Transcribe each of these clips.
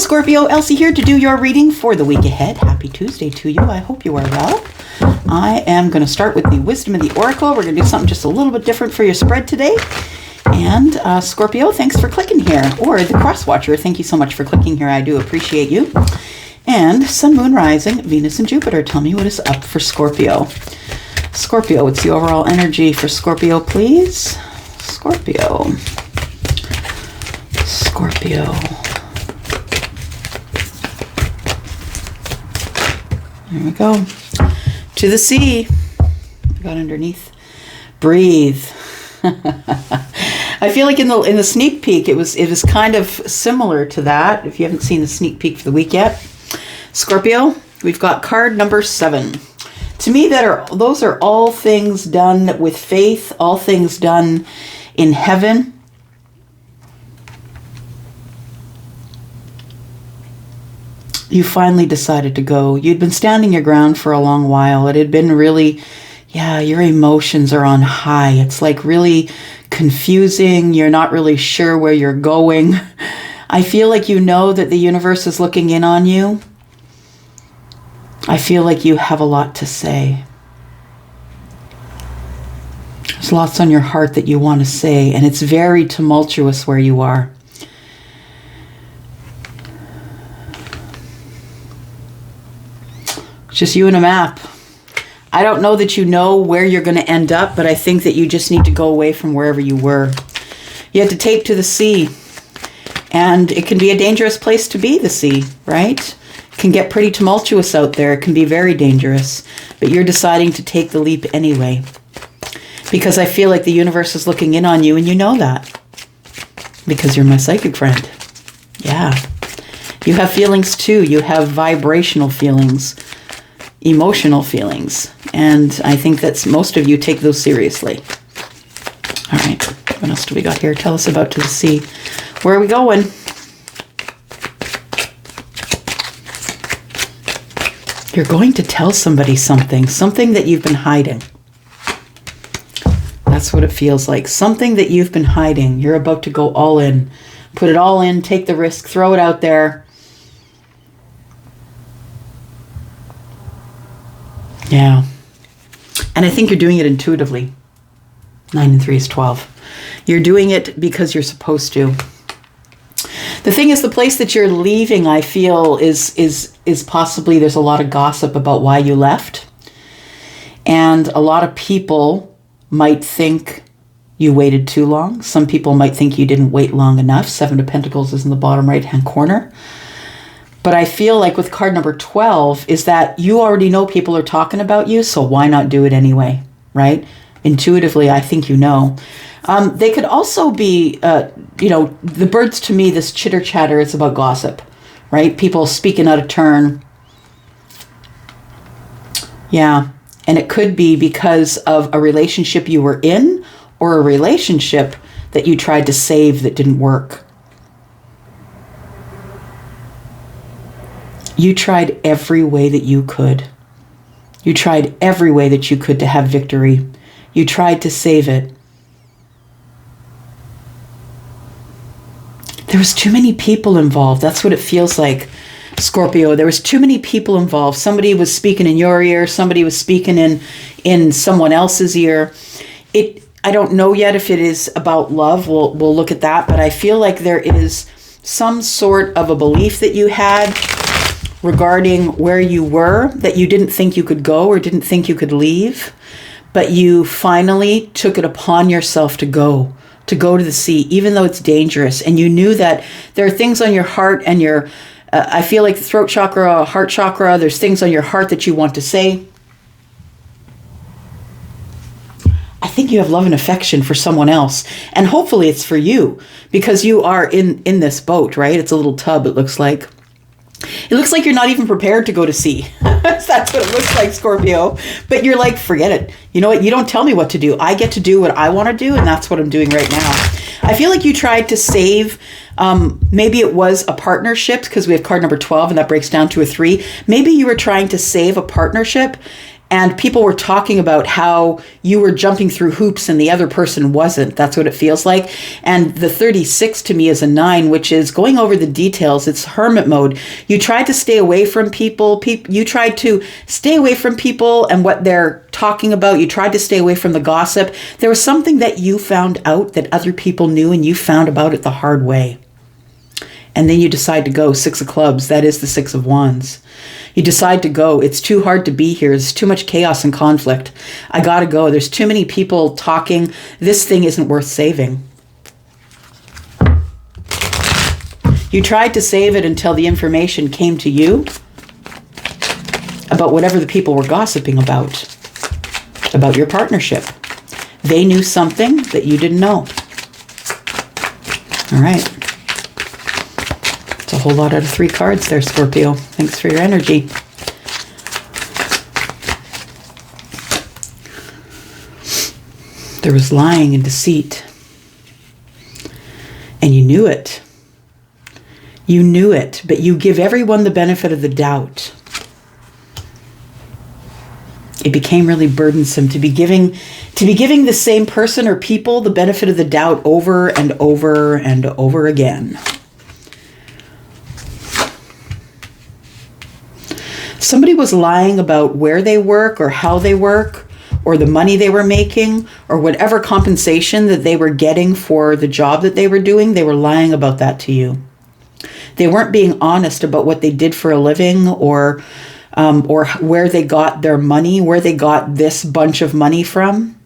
Scorpio, Elsie here to do your reading for the week ahead. Happy Tuesday to you. I hope you are well. I am going to start with the Wisdom of the Oracle. We're going to do something just a little bit different for your spread today. And Scorpio, thanks for clicking here. Or the Cross Watcher, thank you so much for clicking here. I do appreciate you. And Sun, Moon, Rising, Venus, and Jupiter. Tell me what is up for Scorpio. Scorpio, what's the overall energy for Scorpio, please? Scorpio. Scorpio. There we go. To the sea. I got underneath. Breathe. I feel like in the sneak peek, it was kind of similar to that. If you haven't seen the sneak peek for the week yet, Scorpio, we've got card number 7. To me, those are all things done with faith, all things done in heaven. You finally decided to go. You'd been standing your ground for a long while. It had been really, your emotions are on high. It's like really confusing. You're not really sure where you're going. I feel like you know that the universe is looking in on you. I feel like you have a lot to say. There's lots on your heart that you want to say, and it's very tumultuous where you are. Just you and a map. I don't know that you know where you're going to end up, but I think that you just need to go away from wherever you were. You had to take to the sea, and it can be a dangerous place to be, the sea, right? It can get pretty tumultuous out there. It can be very dangerous, but you're deciding to take the leap anyway, because I feel like the universe is looking in on you, and you know that because you're my psychic friend. Yeah. You have feelings too. You have vibrational feelings, emotional feelings, and I think that most of you take those seriously. All right, what else do we got here? Tell us about To the Sea. Where are we going? You're going to tell somebody something that you've been hiding. That's what it feels like. Something that you've been hiding. You're about to go all in. Put it all in, take the risk, throw it out there. Yeah. And I think you're doing it intuitively. 9 and 3 is 12. You're doing it because you're supposed to. The thing is, the place that you're leaving, I feel, is possibly, there's a lot of gossip about why you left. And a lot of people might think you waited too long. Some people might think you didn't wait long enough. 7 of Pentacles is in the bottom right-hand corner. But I feel like with card number 12 is that you already know people are talking about you, so why not do it anyway, right? Intuitively, I think you know. They could also be, the birds, to me, this chitter-chatter is about gossip, right? People speaking out of turn. Yeah, and it could be because of a relationship you were in or a relationship that you tried to save that didn't work. You tried every way that you could. You tried every way that you could to have victory. You tried to save it. There was too many people involved. That's what it feels like, Scorpio. There was too many people involved. Somebody was speaking in your ear. Somebody was speaking in someone else's ear. I don't know yet if it is about love. We'll look at that. But I feel like there is some sort of a belief that you had regarding where you were, that you didn't think you could go or didn't think you could leave, but you finally took it upon yourself to go to the sea, even though it's dangerous. And you knew that there are things on your heart and your, I feel like the throat chakra, heart chakra, there's things on your heart that you want to say. I think you have love and affection for someone else, and hopefully it's for you, because you are in this boat, right? It's a little tub, it looks like. It looks like you're not even prepared to go to sea. That's what it looks like, Scorpio. But you're like, forget it. You know what? You don't tell me what to do. I get to do what I want to do, and that's what I'm doing right now. I feel like you tried to save, maybe it was a partnership, because we have card number 12, and that breaks down to a 3. Maybe you were trying to save a partnership, and people were talking about how you were jumping through hoops and the other person wasn't. That's what it feels like. And the 36 to me is a 9, which is going over the details. It's hermit mode. You tried to stay away from people. You tried to stay away from people and what they're talking about. You tried to stay away from the gossip. There was something that you found out that other people knew, and you found about it the hard way. And then you decide to go. 6 of clubs. That is the 6 of wands. You decide to go. It's too hard to be here. There's too much chaos and conflict. I gotta go. There's too many people talking. This thing isn't worth saving. You tried to save it until the information came to you about whatever the people were gossiping about your partnership. They knew something that you didn't know. All right. A whole lot out of 3 cards there, Scorpio. Thanks for your energy. There was lying and deceit. And you knew it. You knew it, but you give everyone the benefit of the doubt. It became really burdensome to be giving the same person or people the benefit of the doubt over and over and over again. Somebody was lying about where they work or how they work or the money they were making or whatever compensation that they were getting for the job that they were doing. They were lying about that to you. They weren't being honest about what they did for a living or where they got their money, where they got this bunch of money from.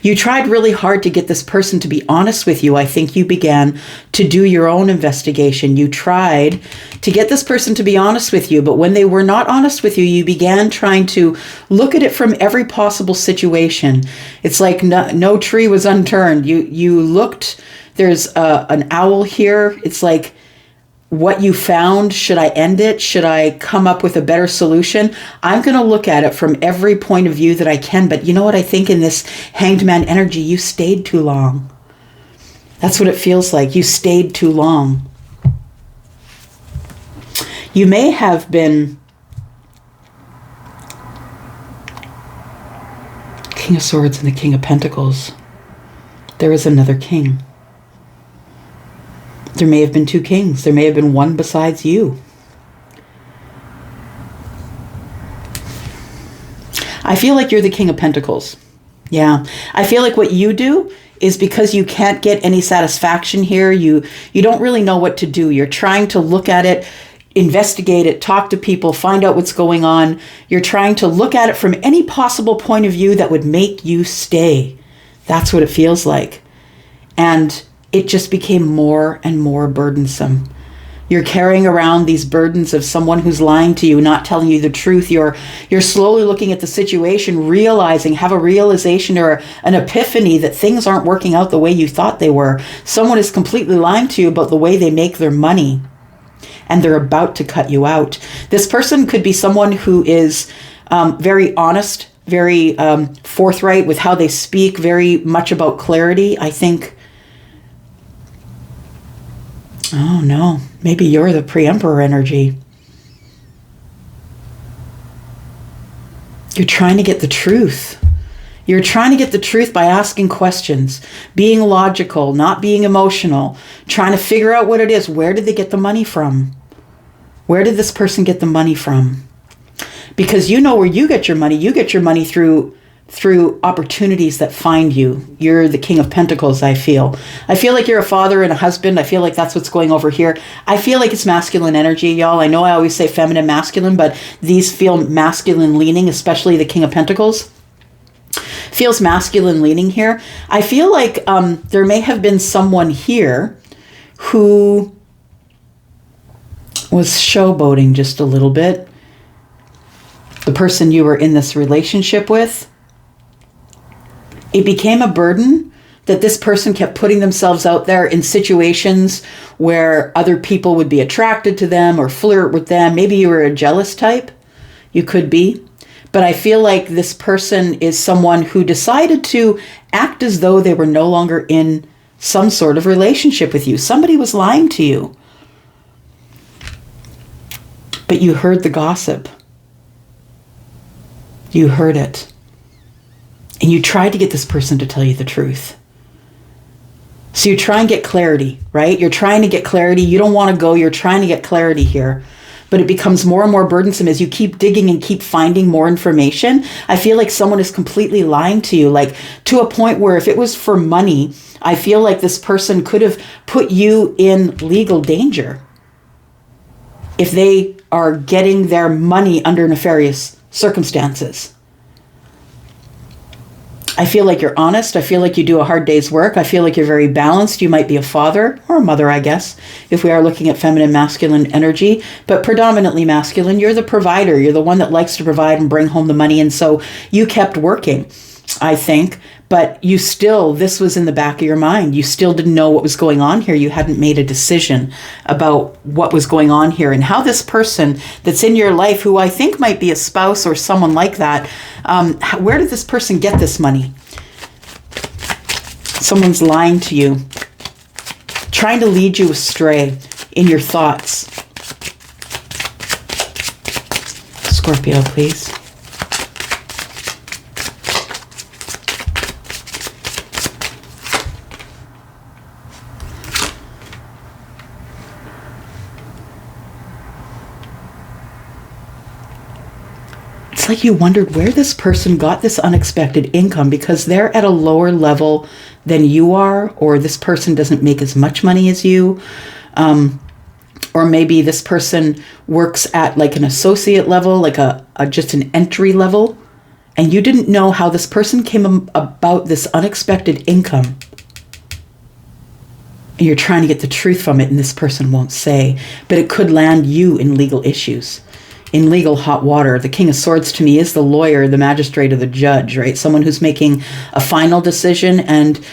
You tried really hard to get this person to be honest with you. I think you began to do your own investigation. You tried to get this person to be honest with you, but when they were not honest with you, you began trying to look at it from every possible situation. It's like no tree was unturned. You looked, there's an owl here. It's like, what you found, should I end it? Should I come up with a better solution? I'm going to look at it from every point of view that I can. But you know what I think in this Hanged Man energy? You stayed too long. That's what it feels like. You stayed too long. You may have been King of Swords and the King of Pentacles. There is another king. There may have been 2 kings. There may have been one besides you. I feel like you're the King of Pentacles. Yeah. I feel like what you do is because you can't get any satisfaction here. You don't really know what to do. You're trying to look at it, investigate it, talk to people, find out what's going on. You're trying to look at it from any possible point of view that would make you stay. That's what it feels like. And it just became more and more burdensome. You're carrying around these burdens of someone who's lying to you, not telling you the truth. You're slowly looking at the situation, have a realization or an epiphany that things aren't working out the way you thought they were. Someone is completely lying to you about the way they make their money, and they're about to cut you out. This person could be someone who is very honest, very forthright with how they speak, very much about clarity. I think, oh no, maybe you're the pre-emperor energy. You're trying to get the truth. You're trying to get the truth by asking questions, being logical, not being emotional, trying to figure out what it is. Where did they get the money from? Where did this person get the money from? Because you know where you get your money. You get your money through opportunities that find you. You're the King of Pentacles, I feel. I feel like you're a father and a husband. I feel like that's what's going over here. I feel like it's masculine energy, y'all. I know I always say feminine, masculine, but these feel masculine leaning, especially the King of Pentacles. Feels masculine leaning here. I feel like there may have been someone here who was showboating just a little bit. The person you were in this relationship with. It became a burden that this person kept putting themselves out there in situations where other people would be attracted to them or flirt with them. Maybe you were a jealous type. You could be. But I feel like this person is someone who decided to act as though they were no longer in some sort of relationship with you. Somebody was lying to you. But you heard the gossip. You heard it. And you tried to get this person to tell you the truth. So you try and get clarity, right? You're trying to get clarity. You don't want to go. You're trying to get clarity here. But it becomes more and more burdensome as you keep digging and keep finding more information. I feel like someone is completely lying to you, like to a point where if it was for money, I feel like this person could have put you in legal danger if they are getting their money under nefarious circumstances. I feel like you're honest. I feel like you do a hard day's work. I feel like you're very balanced. You might be a father or a mother, I guess, if we are looking at feminine, masculine energy, but predominantly masculine. You're the provider. You're the one that likes to provide and bring home the money. And so you kept working, I think, but you still, this was in the back of your mind. You still didn't know what was going on here. You hadn't made a decision about what was going on here and how this person that's in your life, who I think might be a spouse or someone like that, where did this person get this money? Someone's lying to you, trying to lead you astray in your thoughts. Scorpio, please. It's like you wondered where this person got this unexpected income because they're at a lower level than you are, or this person doesn't make as much money as you. Or maybe this person works at like an associate level, like a just an entry level, and you didn't know how this person came about this unexpected income. And you're trying to get the truth from it, and this person won't say, but it could land you in legal issues, in legal hot water. The King of Swords to me is the lawyer, the magistrate, or the judge, right? Someone who's making a final decision and,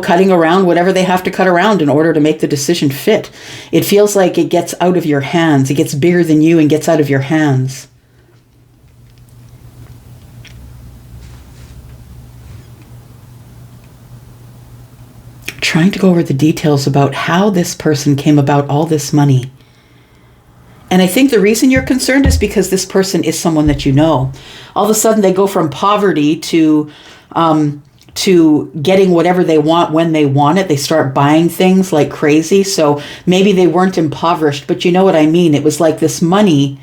cutting around whatever they have to cut around in order to make the decision fit. It feels like it gets out of your hands. It gets bigger than you and gets out of your hands. Trying to go over the details about how this person came about all this money. And I think the reason you're concerned is because this person is someone that you know. All of a sudden they go from poverty to getting whatever they want when they want it. They start buying things like crazy. So maybe they weren't impoverished, but you know what I mean? It was like this money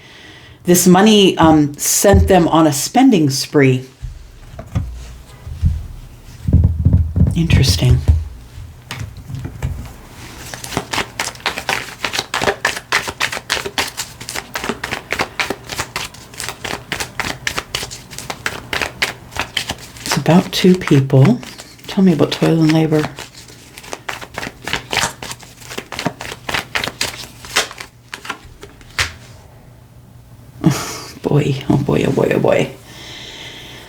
sent them on a spending spree. Interesting. About two people. Tell me about toil and labor. Oh boy, oh boy, oh boy, oh boy.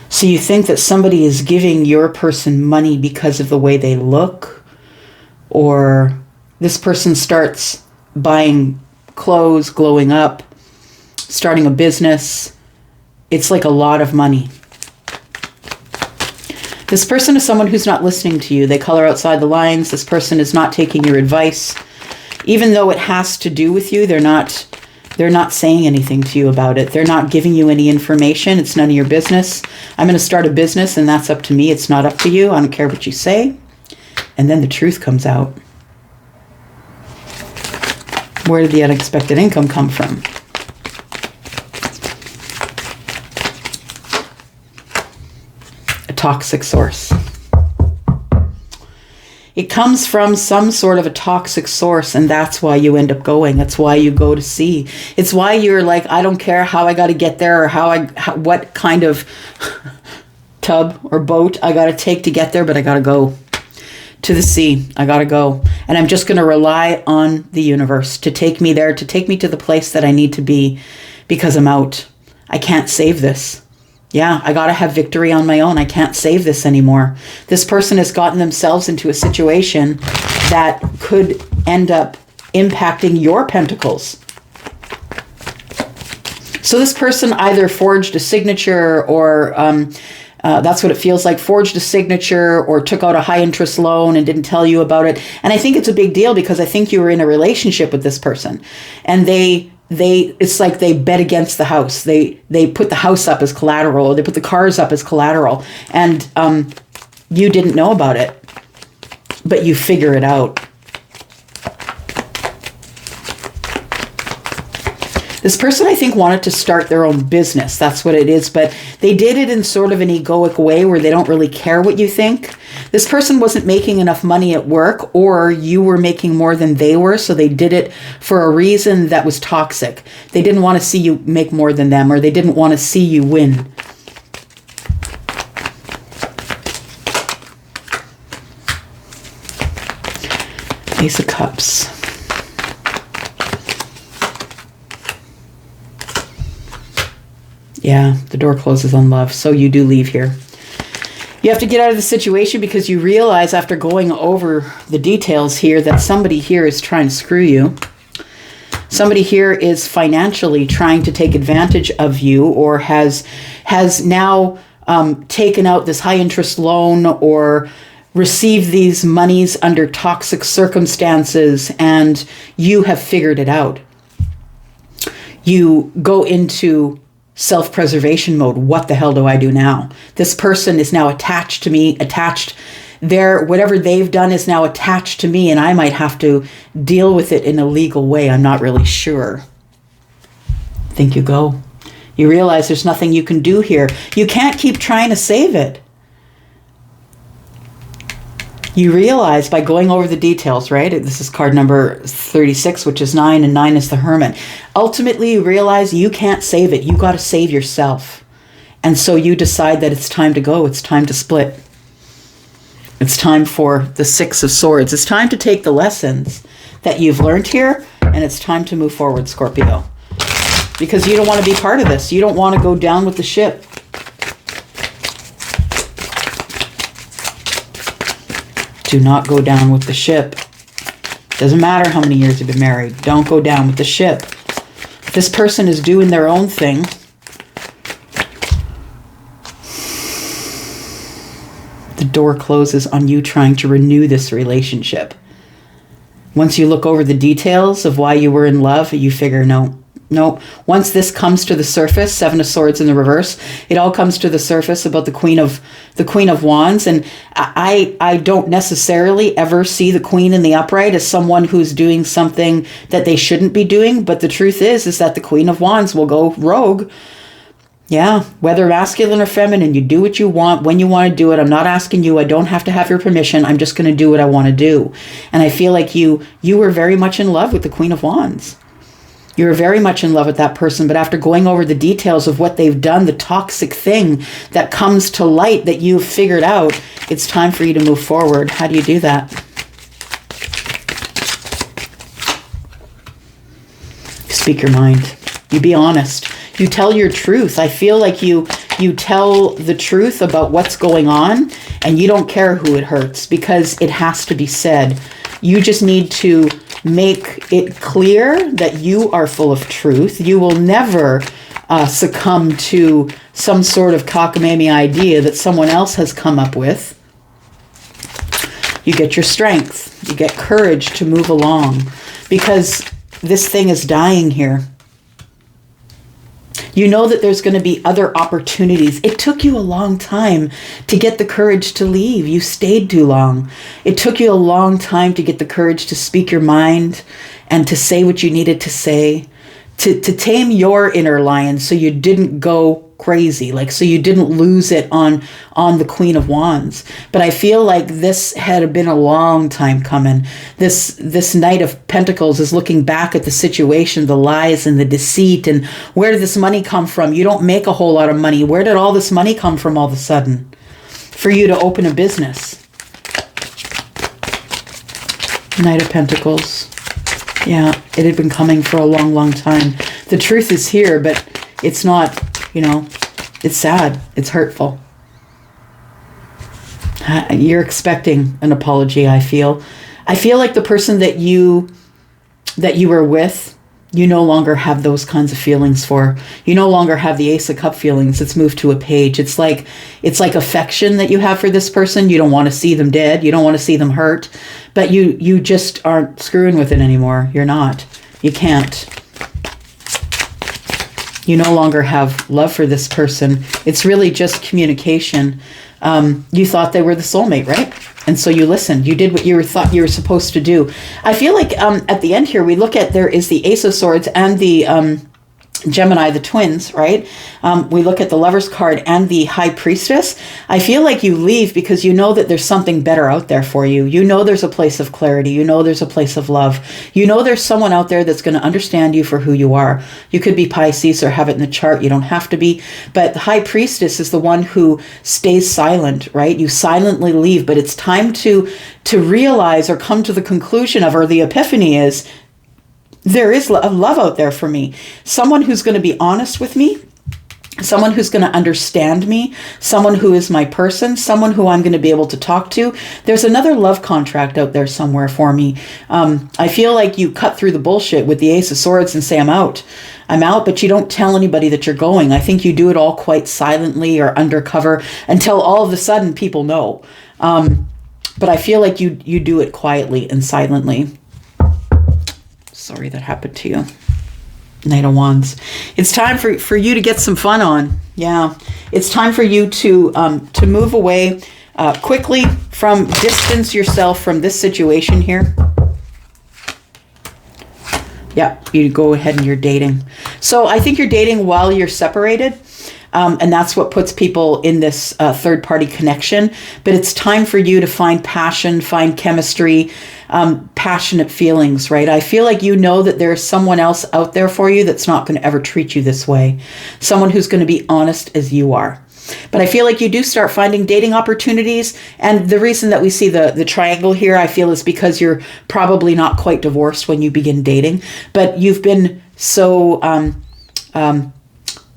So you think that somebody is giving your person money because of the way they look, or this person starts buying clothes, glowing up, starting a business. It's like a lot of money. This person is someone who's not listening to you. They color outside the lines. This person is not taking your advice. Even though it has to do with you, they're not saying anything to you about it. They're not giving you any information. It's none of your business. I'm going to start a business and that's up to me. It's not up to you. I don't care what you say. And then the truth comes out. Where did the unexpected income come from? Toxic source. It comes from some sort of a toxic source, and that's why you end up going. That's why you go to sea. It's why you're like, I don't care how I got to get there or what kind of tub or boat I got to take to get there, but I got to go to the sea. I got to go. And I'm just going to rely on the universe to take me there, to take me to the place that I need to be, because I'm out. I can't save this. Yeah, I got to have victory on my own. I can't save this anymore. This person has gotten themselves into a situation that could end up impacting your pentacles. So this person either forged a signature or that's what it feels like, forged a signature or took out a high interest loan and didn't tell you about it. And I think it's a big deal because I think you were in a relationship with this person and they it's like they bet against the house. They put the house up as collateral. They put the cars up as collateral. And you didn't know about it, but you figure it out. This person, I think, wanted to start their own business. That's what it is. But they did it in sort of an egoic way where they don't really care what you think. This person wasn't making enough money at work, or you were making more than they were. So they did it for a reason that was toxic. They didn't want to see you make more than them, or they didn't want to see you win. Ace of Cups. Yeah, the door closes on love. So you do leave here. You have to get out of the situation because you realize after going over the details here that somebody here is trying to screw you. Somebody here is financially trying to take advantage of you, or has now taken out this high interest loan or received these monies under toxic circumstances, and you have figured it out. You go into self-preservation mode. What the hell do I do now? This person is now attached to me, whatever they've done is now attached to me, and I might have to deal with it in a legal way. I'm not really sure. I think you go. You realize there's nothing you can do here. You can't keep trying to save it. You realize by going over the details, right? This is card number 36, which is 9, and 9 is the Hermit. Ultimately, you realize you can't save it. You got to save yourself. And so you decide that it's time to go. It's time to split. It's time for the 6 of Swords. It's time to take the lessons that you've learned here, and it's time to move forward, Scorpio. Because you don't want to be part of this. You don't want to go down with the ship. Do not go down with the ship. Doesn't matter how many years you've been married. Don't go down with the ship. If this person is doing their own thing, the door closes on you trying to renew this relationship. Once you look over the details of why you were in love, you figure, no. Once this comes to the surface, 7 of Swords in the reverse, it all comes to the surface about the Queen of Wands. And I don't necessarily ever see the Queen in the upright as someone who's doing something that they shouldn't be doing. But the truth is that the Queen of Wands will go rogue. Yeah, whether masculine or feminine, you do what you want when you want to do it. I'm not asking you. I don't have to have your permission. I'm just going to do what I want to do. And I feel like you were very much in love with the Queen of Wands. You were very much in love with that person, but after going over the details of what they've done, the toxic thing that comes to light that you've figured out, it's time for you to move forward. How do you do that? Speak your mind. You be honest. You tell your truth. I feel like you tell the truth about what's going on, and you don't care who it hurts because it has to be said. You just need to make it clear that you are full of truth. You will never succumb to some sort of cockamamie idea that someone else has come up with. You get your strength. You get courage to move along because this thing is dying here. You know that there's going to be other opportunities. It took you a long time to get the courage to leave. You stayed too long. It took you a long time to get the courage to speak your mind and to say what you needed to say, to tame your inner lion so you didn't go crazy, so you didn't lose it on the Queen of Wands. But I feel like this had been a long time coming. This Knight of Pentacles is looking back at the situation, the lies and the deceit, and where did this money come from? You don't make a whole lot of money. Where did all this money come from all of a sudden for you to open a business? Knight of Pentacles. Yeah, it had been coming for a long, long time. The truth is here, but it's not, it's sad. It's hurtful. You're expecting an apology, I feel. I feel like the person that you were with, you no longer have those kinds of feelings for. You no longer have the Ace of Cup feelings. It's moved to a page. It's like affection that you have for this person. You don't want to see them dead. You don't want to see them hurt. But you just aren't screwing with it anymore. You're not. You can't. You no longer have love for this person. It's really just communication. You thought they were the soulmate, right? And so you listened. You did what you thought you were supposed to do. I feel like at the end here, we look at, there is the Ace of Swords and the Gemini, the twins, right? We look at the Lover's card and the High Priestess. I feel like you leave because you know that there's something better out there for you. You know there's a place of clarity. You know there's a place of love. You know there's someone out there that's going to understand you for who you are. You could be Pisces or have it in the chart. You don't have to be. But the High Priestess is the one who stays silent, right? You silently leave, but it's time to realize or come to the conclusion of, or the epiphany is, there is a love out there for me. Someone who's going to be honest with me. Someone who's going to understand me. Someone who is my person. Someone who I'm going to be able to talk to. There's another love contract out there somewhere for me. I feel like you cut through the bullshit with the Ace of Swords and say, I'm out, but you don't tell anybody that you're going. I think you do it all quite silently or undercover until all of a sudden people know. But I feel like you do it quietly and silently. Sorry that happened to you. Knight of Wands. It's time for you to get some fun on. Yeah. It's time for you to move away quickly from, distance yourself from this situation here. Yeah, you go ahead and you're dating. So I think you're dating while you're separated. And that's what puts people in this third-party connection. But it's time for you to find passion, find chemistry, passionate feelings, right? I feel like you know that there's someone else out there for you that's not going to ever treat you this way. Someone who's going to be honest as you are. But I feel like you do start finding dating opportunities. And the reason that we see the triangle here, I feel, is because you're probably not quite divorced when you begin dating. But you've been so...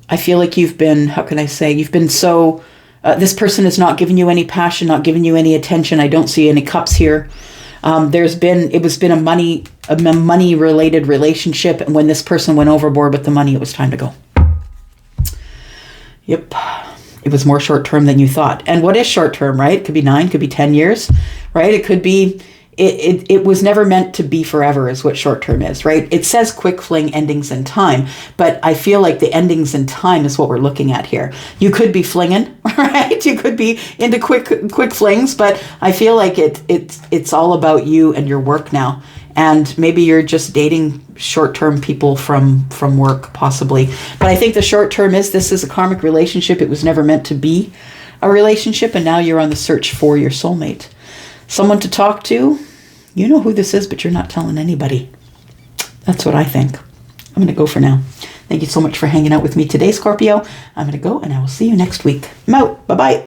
I feel like you've been, how can I say, you've been so, this person is not giving you any passion, not giving you any attention. I don't see any cups here. It was a money related relationship. And when this person went overboard with the money, it was time to go. Yep. It was more short term than you thought. And what is short term, right? It could be 9, could be 10 years, right? It could be, it was never meant to be forever is what short term is, right? It says quick fling endings in time, but I feel like the endings in time is what we're looking at here. You could be flinging, right? You could be into quick flings, but I feel like it's all about you and your work now. And maybe you're just dating short-term people from work, possibly. But I think the short term is, this is a karmic relationship. It was never meant to be a relationship, and now you're on the search for your soulmate. Someone to talk to. You know who this is, but you're not telling anybody. That's what I think. I'm going to go for now. Thank you so much for hanging out with me today, Scorpio. I'm going to go, and I will see you next week. I'm out. Bye-bye.